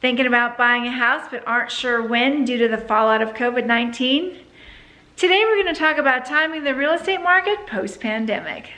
Thinking about buying a house but aren't sure when due to the fallout of COVID-19? Today we're going to talk about timing the real estate market post-pandemic.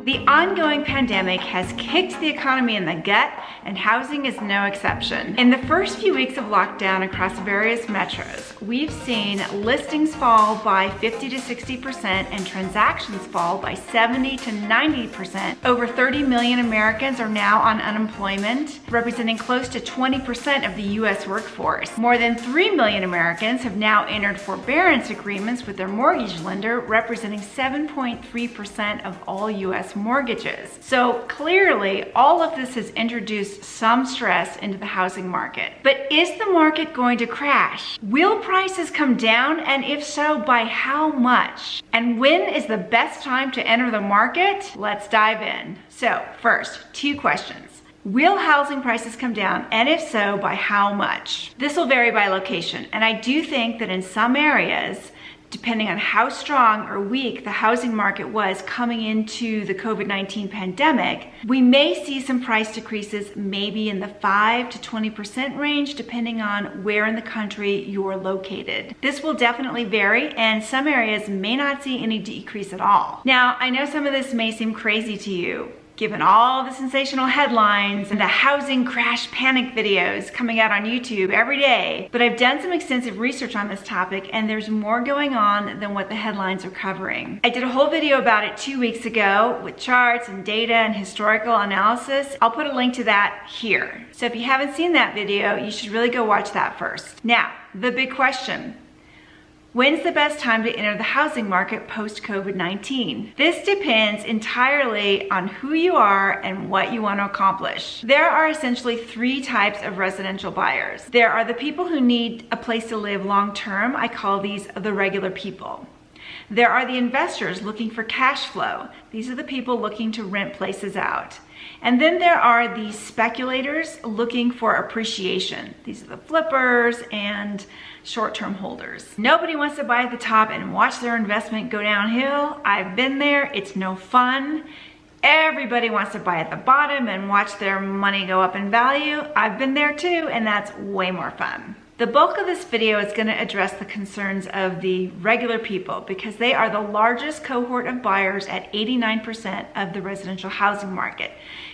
The ongoing pandemic has kicked the economy in the gut, and housing is no exception. In the first few weeks of lockdown across various metros, we've seen listings fall by 50 to 60% and transactions fall by 70 to 90%. Over 30 million Americans are now on unemployment, representing close to 20% of the U.S. workforce. More than 3 million Americans have now entered forbearance agreements with their mortgage lender, representing 7.3% of all U.S. mortgages. So clearly, all of this has introduced some stress into the housing market. But is the market going to crash? Will prices come down? And if so, by how much? And when is the best time to enter the market? Let's dive in. So first, two questions. Will housing prices come down? And if so, by how much? This will vary by location. And I do think that in some areas, depending on how strong or weak the housing market was coming into the COVID-19 pandemic, we may see some price decreases maybe in the 5 to 20% range, depending on where in the country you're located. This will definitely vary, and some areas may not see any decrease at all. Now, I know some of this may seem crazy to you, given all the sensational headlines and the housing crash panic videos coming out on YouTube every day. But I've done some extensive research on this topic, and there's more going on than what the headlines are covering. I did a whole video about it 2 weeks ago with charts and data and historical analysis. I'll put a link to that here. So if you haven't seen that video, you should really go watch that first. Now, the big question. When's the best time to enter the housing market post-COVID-19? This depends entirely on who you are and what you want to accomplish. There are essentially three types of residential buyers. There are the people who need a place to live long-term. I call these the regular people. There are the investors looking for cash flow. These are the people looking to rent places out. And then there are the speculators looking for appreciation. These are the flippers and short-term holders. Nobody wants to buy at the top and watch their investment go downhill. I've been there. It's no fun. Everybody wants to buy at the bottom and watch their money go up in value. I've been there too, and that's way more fun. The bulk of this video is going to address the concerns of the regular people because they are the largest cohort of buyers at 89% of the residential housing market.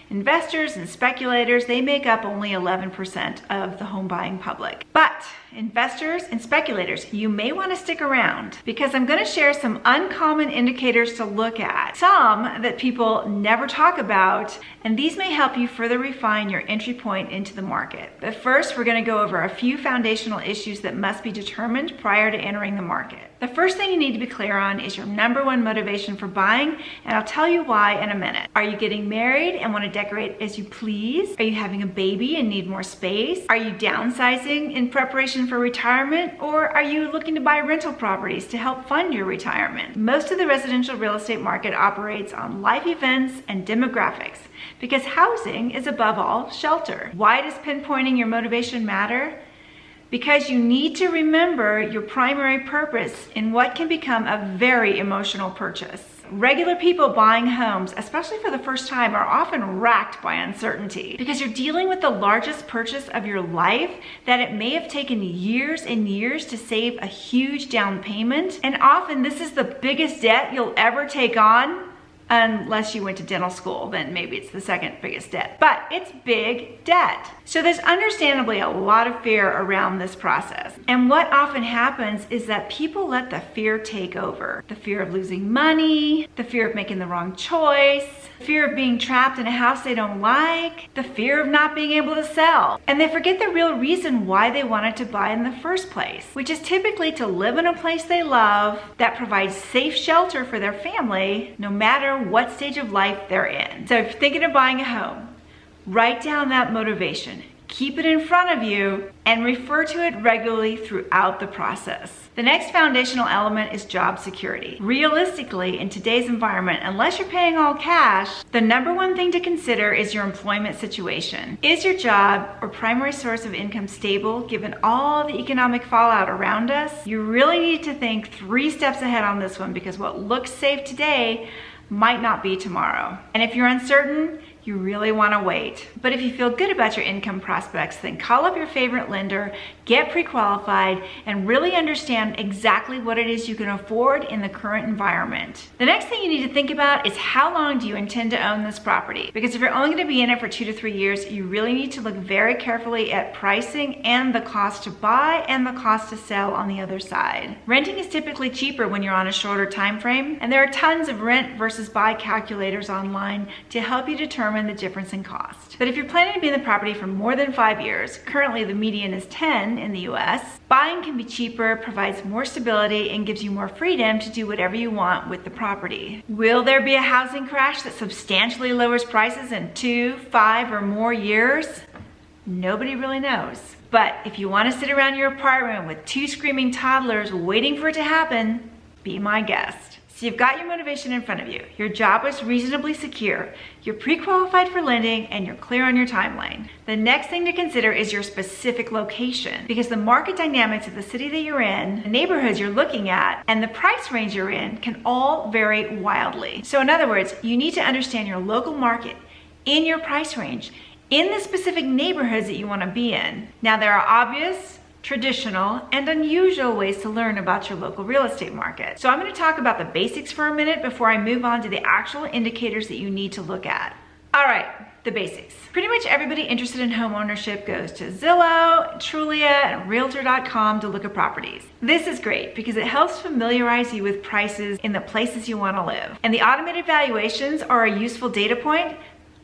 Investors and speculators, they make up only 11% of the home buying public. But investors and speculators, you may want to stick around because I'm going to share some uncommon indicators to look at, some that people never talk about, and these may help you further refine your entry point into the market. But first, we're going to go over a few foundational issues that must be determined prior to entering the market. The first thing you need to be clear on is your number one motivation for buying, and I'll tell you why in a minute. Are you getting married and want to decorate as you please? Are you having a baby and need more space? Are you downsizing in preparation for retirement? Or are you looking to buy rental properties to help fund your retirement? Most of the residential real estate market operates on life events and demographics because housing is above all shelter. Why does pinpointing your motivation matter? Because you need to remember your primary purpose in what can become a very emotional purchase. Regular people buying homes, especially for the first time, are often racked by uncertainty because you're dealing with the largest purchase of your life that it may have taken years and years to save a huge down payment. And often this is the biggest debt you'll ever take on. Unless you went to dental school, then maybe it's the second biggest debt. But it's big debt. So there's understandably a lot of fear around this process. And what often happens is that people let the fear take over. The fear of losing money, the fear of making the wrong choice, the fear of being trapped in a house they don't like, the fear of not being able to sell. And they forget the real reason why they wanted to buy in the first place, which is typically to live in a place they love that provides safe shelter for their family, no matter what stage of life they're in. So if you're thinking of buying a home, write down that motivation, keep it in front of you, and refer to it regularly throughout the process. The next foundational element is job security. Realistically, in today's environment, unless you're paying all cash, the number one thing to consider is your employment situation. Is your job or primary source of income stable given all the economic fallout around us? You really need to think 3 steps ahead on this one because what looks safe today might not be tomorrow. And if you're uncertain, you really want to wait. But if you feel good about your income prospects, then call up your favorite lender, get pre-qualified, and really understand exactly what it is you can afford in the current environment. The next thing you need to think about is how long do you intend to own this property? Because if you're only going to be in it for 2 to 3 years, you really need to look very carefully at pricing and the cost to buy and the cost to sell on the other side. Renting is typically cheaper when you're on a shorter time frame, and there are tons of rent versus buy calculators online to help you determine the difference in cost. But if you're planning to be in the property for more than 5 years, currently the median is 10 in the US, buying can be cheaper, provides more stability, and gives you more freedom to do whatever you want with the property. Will there be a housing crash that substantially lowers prices in 2, 5, or more years? Nobody really knows. But if you want to sit around your apartment with 2 screaming toddlers waiting for it to happen, be my guest. So you've got your motivation in front of you. Your job is reasonably secure. You're pre-qualified for lending and you're clear on your timeline. The next thing to consider is your specific location, because the market dynamics of the city that you're in, the neighborhoods you're looking at, and the price range you're in can all vary wildly. So in other words, you need to understand your local market in your price range, in the specific neighborhoods that you want to be in. Now there are obvious, traditional, and unusual ways to learn about your local real estate market. So I'm going to talk about the basics for a minute before I move on to the actual indicators that you need to look at. All right, the basics. Pretty much everybody interested in home ownership goes to Zillow, Trulia, and Realtor.com to look at properties. This is great because it helps familiarize you with prices in the places you want to live. And the automated valuations are a useful data point,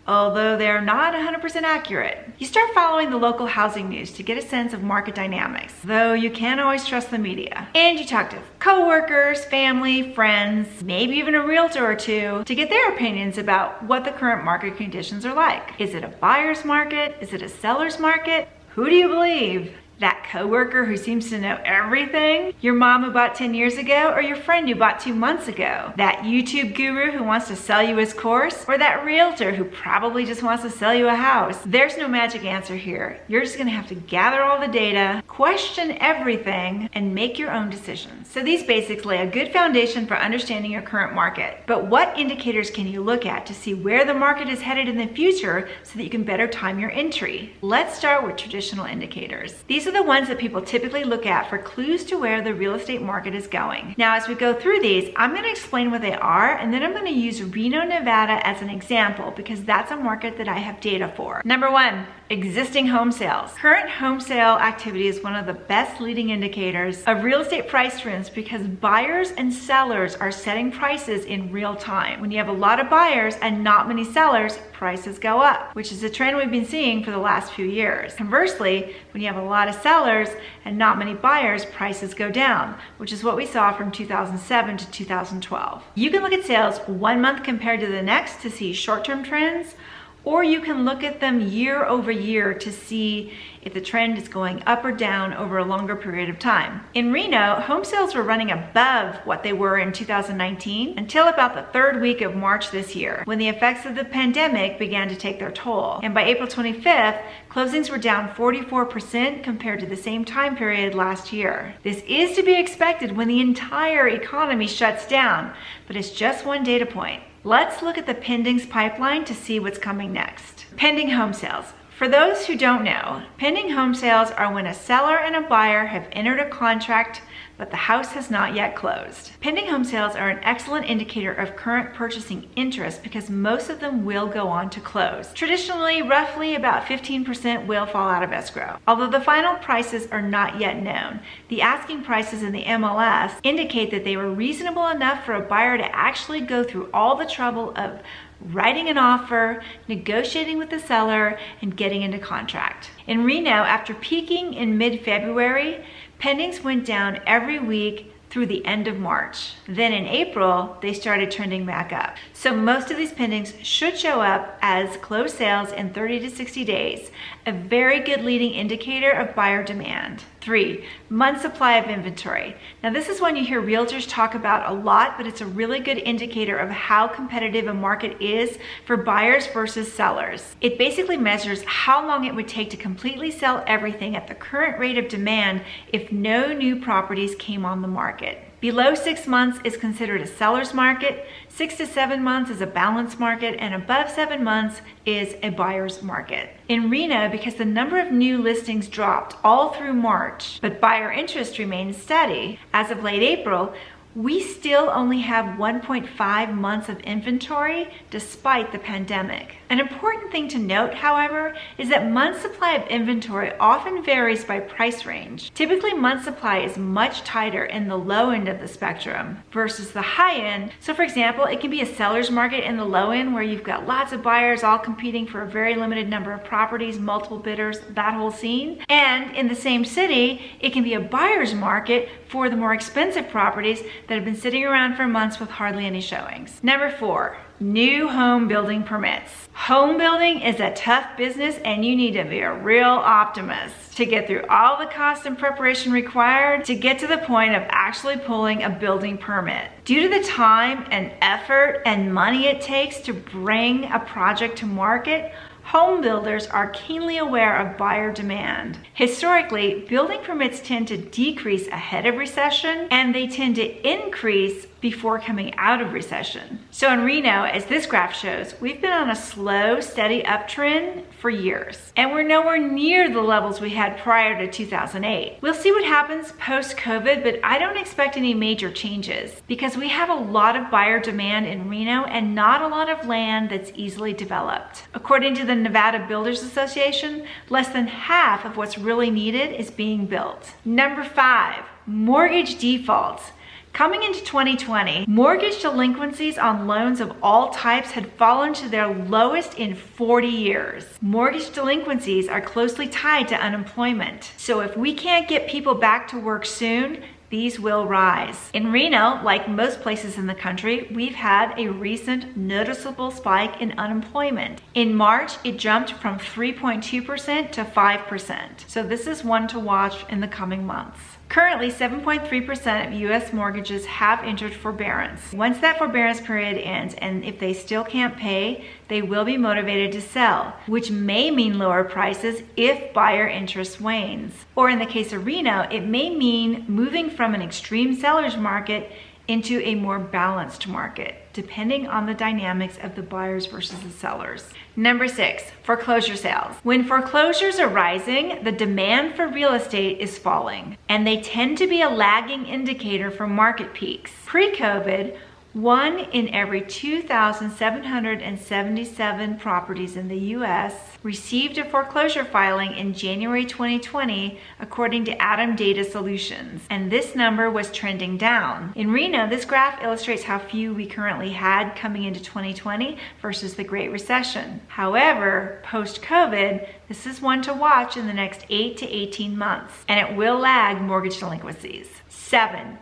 although they're not 100% accurate. You start following the local housing news to get a sense of market dynamics, though you can't always trust the media. And you talk to coworkers, family, friends, maybe even a realtor or two to get their opinions about what the current market conditions are like. Is it a buyer's market? Is it a seller's market? Who do you believe? That coworker who seems to know everything? Your mom who bought 10 years ago, or your friend who bought 2 months ago? That YouTube guru who wants to sell you his course? Or that realtor who probably just wants to sell you a house? There's no magic answer here. You're just gonna have to gather all the data, question everything, and make your own decisions. So these basics lay a good foundation for understanding your current market. But what indicators can you look at to see where the market is headed in the future so that you can better time your entry? Let's start with traditional indicators. These are the ones that people typically look at for clues to where the real estate market is going. Now, as we go through these, I'm going to explain what they are, and then I'm going to use Reno, Nevada as an example because that's a market that I have data for. Number 1, existing home sales. Current home sale activity is one of the best leading indicators of real estate price trends because buyers and sellers are setting prices in real time. When you have a lot of buyers and not many sellers, prices go up, which is a trend we've been seeing for the last few years. Conversely, when you have a lot of sellers and not many buyers, prices go down, which is what we saw from 2007 to 2012. You can look at sales 1 month compared to the next to see short-term trends, or you can look at them year over year to see if the trend is going up or down over a longer period of time. In Reno, home sales were running above what they were in 2019 until about the 3rd week of March this year, when the effects of the pandemic began to take their toll. And by April 25th, closings were down 44% compared to the same time period last year. This is to be expected when the entire economy shuts down, but it's just one data point. Let's look at the pendings pipeline to see what's coming next. Pending home sales. For those who don't know, pending home sales are when a seller and a buyer have entered a contract, but the house has not yet closed. Pending home sales are an excellent indicator of current purchasing interest because most of them will go on to close. Traditionally, roughly about 15% will fall out of escrow. Although the final prices are not yet known, the asking prices in the MLS indicate that they were reasonable enough for a buyer to actually go through all the trouble of writing an offer, negotiating with the seller, and getting into contract. In Reno, after peaking in mid-February, pendings went down every week through the end of March. Then in April, they started trending back up. So most of these pendings should show up as closed sales in 30 to 60 days, a very good leading indicator of buyer demand. 3, month supply of inventory. Now this is one you hear realtors talk about a lot, but it's a really good indicator of how competitive a market is for buyers versus sellers. It basically measures how long it would take to completely sell everything at the current rate of demand if no new properties came on the market. Below 6 months is considered a seller's market, 6 to 7 months is a balanced market, and above 7 months is a buyer's market. In Reno, because the number of new listings dropped all through March, but buyer interest remained steady, as of late April, we still only have 1.5 months of inventory despite the pandemic. An important thing to note, however, is that month supply of inventory often varies by price range. Typically, month supply is much tighter in the low end of the spectrum versus the high end. So for example, it can be a seller's market in the low end where you've got lots of buyers all competing for a very limited number of properties, multiple bidders, that whole scene. And in the same city, it can be a buyer's market for the more expensive properties that have been sitting around for months with hardly any showings. Number 4, new home building permits. Home building is a tough business and you need to be a real optimist to get through all the cost and preparation required to get to the point of actually pulling a building permit. Due to the time and effort and money it takes to bring a project to market, home builders are keenly aware of buyer demand. Historically, building permits tend to decrease ahead of recession and they tend to increase before coming out of recession. So in Reno, as this graph shows, we've been on a slow, steady uptrend for years, and we're nowhere near the levels we had prior to 2008. We'll see what happens post-COVID, but I don't expect any major changes because we have a lot of buyer demand in Reno and not a lot of land that's easily developed. According to the Nevada Builders Association, less than half of what's really needed is being built. Number 5, mortgage defaults. Coming into 2020, mortgage delinquencies on loans of all types had fallen to their lowest in 40 years. Mortgage delinquencies are closely tied to unemployment. So if we can't get people back to work soon, these will rise. In Reno, like most places in the country, we've had a recent noticeable spike in unemployment. In March, it jumped from 3.2% to 5%. So this is one to watch in the coming months. Currently, 7.3% of U.S. mortgages have entered forbearance. Once that forbearance period ends, and if they still can't pay, they will be motivated to sell, which may mean lower prices if buyer interest wanes. Or in the case of Reno, it may mean moving from an extreme seller's market into a more balanced market, depending on the dynamics of the buyers versus the sellers. Number 6, foreclosure sales. When foreclosures are rising, the demand for real estate is falling, and they tend to be a lagging indicator for market peaks. Pre-COVID, 1 in every 2,777 properties in the U.S. received a foreclosure filing in January 2020, according to Atom Data Solutions, and this number was trending down. In Reno, this graph illustrates how few we currently had coming into 2020 versus the Great Recession. However, post-COVID, this is one to watch in the next 8 to 18 months, and it will lag mortgage delinquencies. 7.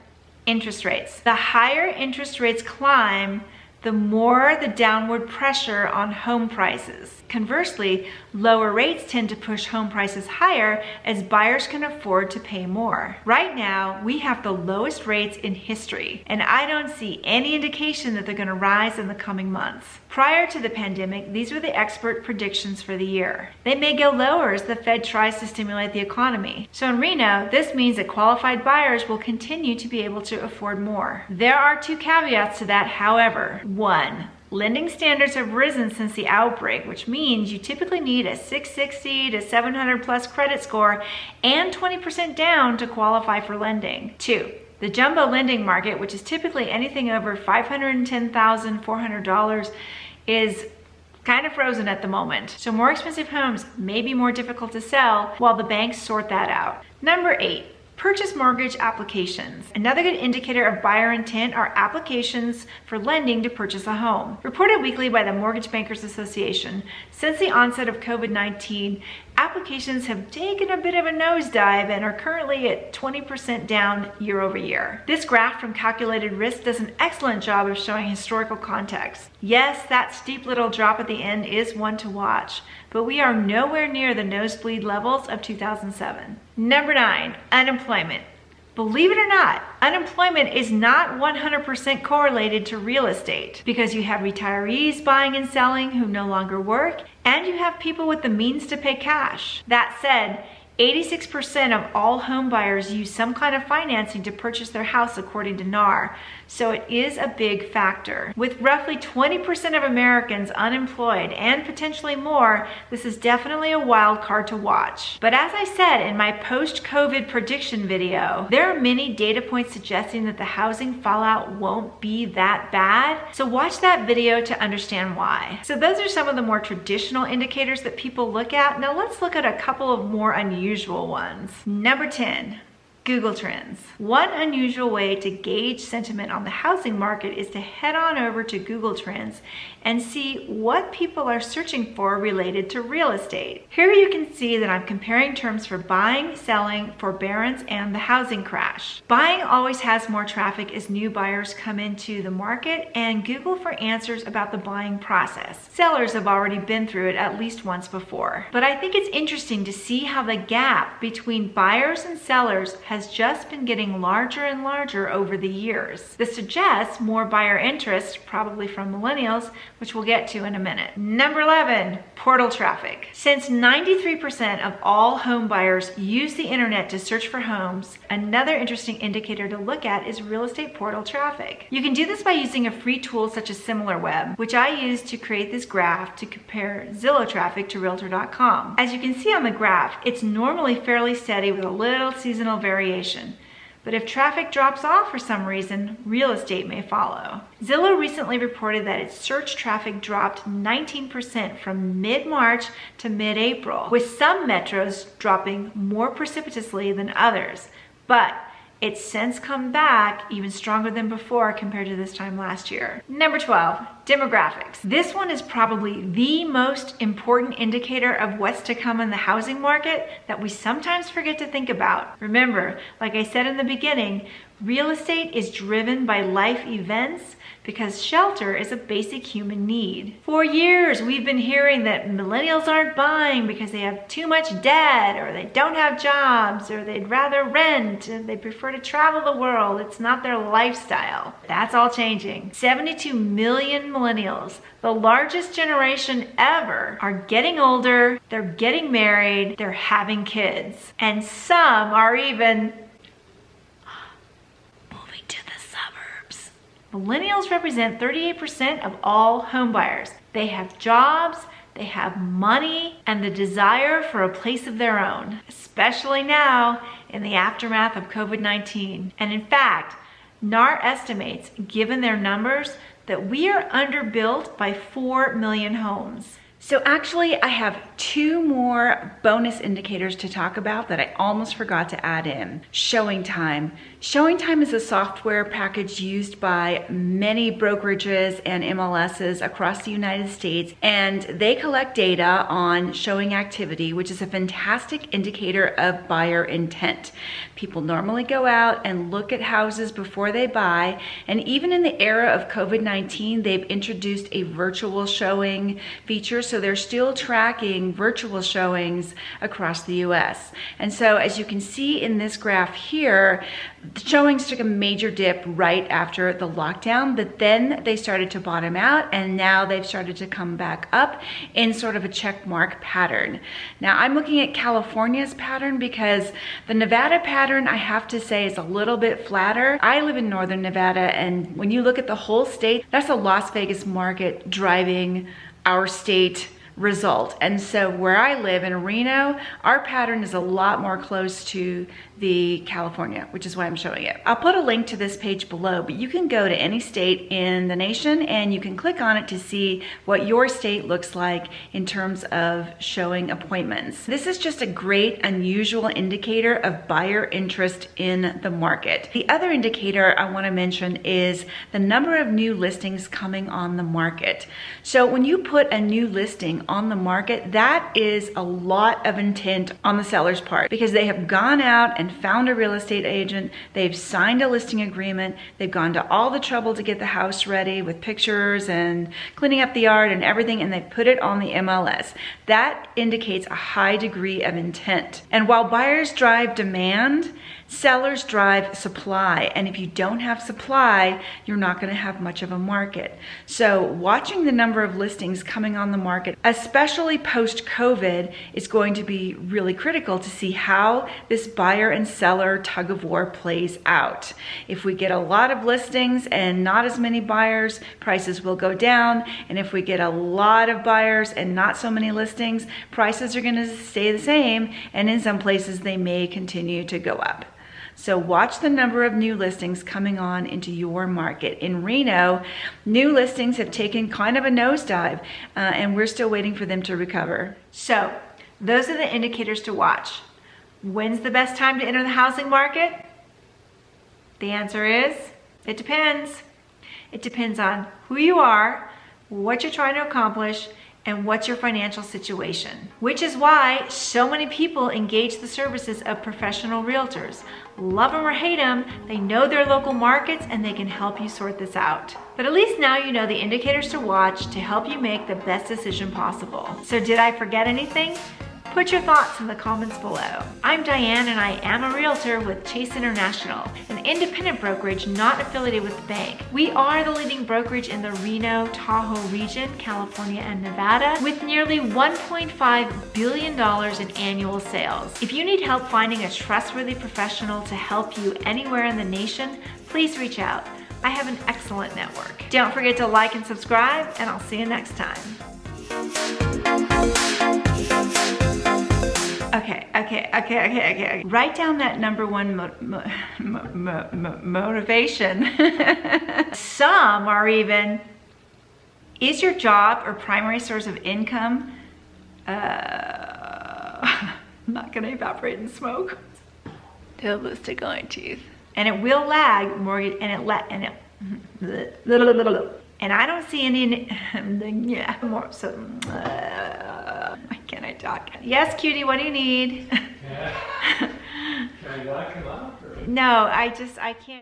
Interest rates. The higher interest rates climb, the more the downward pressure on home prices. Conversely, lower rates tend to push home prices higher as buyers can afford to pay more. Right now, we have the lowest rates in history, and I don't see any indication that they're going to rise in the coming months. Prior to the pandemic, these were the expert predictions for the year. They may go lower as the Fed tries to stimulate the economy. So in Reno, this means that qualified buyers will continue to be able to afford more. There are 2 caveats to that, however. 1, lending standards have risen since the outbreak, which means you typically need a 660 to 700 plus credit score and 20% down to qualify for lending. 2, the jumbo lending market, which is typically anything over $510,400, is kind of frozen at the moment. So more expensive homes may be more difficult to sell while the banks sort that out. Number 8, purchase mortgage applications. Another good indicator of buyer intent are applications for lending to purchase a home. Reported weekly by the Mortgage Bankers Association, since the onset of COVID-19, applications have taken a bit of a nosedive and are currently at 20% down year over year. This graph from Calculated Risk does an excellent job of showing historical context. Yes, that steep little drop at the end is one to watch, but we are nowhere near the nosebleed levels of 2007. Number 9, unemployment. Believe it or not, unemployment is not 100% correlated to real estate because you have retirees buying and selling who no longer work, and you have people with the means to pay cash. That said, 86% of all home buyers use some kind of financing to purchase their house, according to NAR. So it is a big factor. With roughly 20% of Americans unemployed and potentially more, this is definitely a wild card to watch. But as I said in my post-COVID prediction video, there are many data points suggesting that the housing fallout won't be that bad. So watch that video to understand why. So those are some of the more traditional indicators that people look at. Now let's look at a couple of more unusual ones. Number 10. Google Trends. One unusual way to gauge sentiment on the housing market is to head on over to Google Trends and see what people are searching for related to real estate. Here you can see that I'm comparing terms for buying, selling, forbearance, and the housing crash. Buying always has more traffic as new buyers come into the market and Google for answers about the buying process. Sellers have already been through it at least once before. But I think it's interesting to see how the gap between buyers and sellers has just been getting larger and larger over the years. This suggests more buyer interest, probably from millennials, which we'll get to in a minute. Number 11, portal traffic. Since 93% of all home buyers use the internet to search for homes, another interesting indicator to look at is real estate portal traffic. You can do this by using a free tool such as SimilarWeb, which I use to create this graph to compare Zillow traffic to Realtor.com. As you can see on the graph, it's normally fairly steady with a little seasonal variation. But if traffic drops off for some reason, real estate may follow. Zillow recently reported that its search traffic dropped 19% from mid-March to mid-April, with some metros dropping more precipitously than others. But it's since come back even stronger than before compared to this time last year. Number 12, demographics. This one is probably the most important indicator of what's to come in the housing market that we sometimes forget to think about. Remember, like I said in the beginning, real estate is driven by life events because shelter is a basic human need. For years, we've been hearing that millennials aren't buying because they have too much debt, or they don't have jobs, or they'd rather rent, and they prefer to travel the world. It's not their lifestyle. That's all changing. 72 million millennials, the largest generation ever, are getting older, they're getting married, they're having kids, and some are even Millennials represent 38% of all home buyers. They have jobs, they have money, and the desire for a place of their own, especially now in the aftermath of COVID-19. And in fact, NAR estimates, given their numbers, that we are underbuilt by 4 million homes. So actually, I have two more bonus indicators to talk about that I almost forgot to add in. Showing time. Showing time is a software package used by many brokerages and MLSs across the United States, and they collect data on showing activity, which is a fantastic indicator of buyer intent. People normally go out and look at houses before they buy, and even in the era of COVID-19, they've introduced a virtual showing feature, so they're still tracking virtual showings across the US. And so as you can see in this graph here, the showings took a major dip right after the lockdown, but then they started to bottom out, and now they've started to come back up in sort of a check mark pattern. Now I'm looking at California's pattern because the Nevada pattern, I have to say, is a little bit flatter. I live in northern Nevada, and when you look at the whole state, that's a Las Vegas market driving our state result. And so where I live in Reno, our pattern is a lot more close to the California, which is why I'm showing it. I'll put a link to this page below, but you can go to any state in the nation and you can click on it to see what your state looks like in terms of showing appointments. This is just a great, unusual indicator of buyer interest in the market. The other indicator I want to mention is the number of new listings coming on the market. So when you put a new listing on the market, that is a lot of intent on the seller's part because they have gone out and found a real estate agent, they've signed a listing agreement, they've gone to all the trouble to get the house ready with pictures and cleaning up the yard and everything, and they've put it on the MLS. That indicates a high degree of intent. And while buyers drive demand, Sellers drive supply, and if you don't have supply, you're not going to have much of a market. So watching the number of listings coming on the market, especially post-COVID, is going to be really critical to see how this buyer and seller tug of war plays out. If we get a lot of listings and not as many buyers, prices will go down. And if we get a lot of buyers and not so many listings, prices are going to stay the same, and in some places they may continue to go up. So watch the number of new listings coming on into your market. In Reno, new listings have taken kind of a nosedive, and we're still waiting for them to recover. So those are the indicators to watch. When's the best time to enter the housing market? The answer is, it depends. It depends on who you are, what you're trying to accomplish, and what's your financial situation. Which is why so many people engage the services of professional realtors. Love them or hate them, they know their local markets and they can help you sort this out. But at least now you know the indicators to watch to help you make the best decision possible. So did I forget anything? Put your thoughts in the comments below. I'm Diane and I am a realtor with Chase International, an independent brokerage not affiliated with the bank. We are the leading brokerage in the Reno, Tahoe region, California and Nevada, with nearly $1.5 billion in annual sales. If you need help finding a trustworthy professional to help you anywhere in the nation, please reach out. I have an excellent network. Don't forget to like and subscribe, and I'll see you next time. Okay. Write down that number one motivation. Some are even, is your job or primary source of income not gonna evaporate in smoke? They'll lose to glowing teeth. And it will lag mortgage, and I don't see any, yeah, more, so, why can't I talk? Yes, cutie, what do you need? Yeah. Can I lock him up? Or? No, I can't.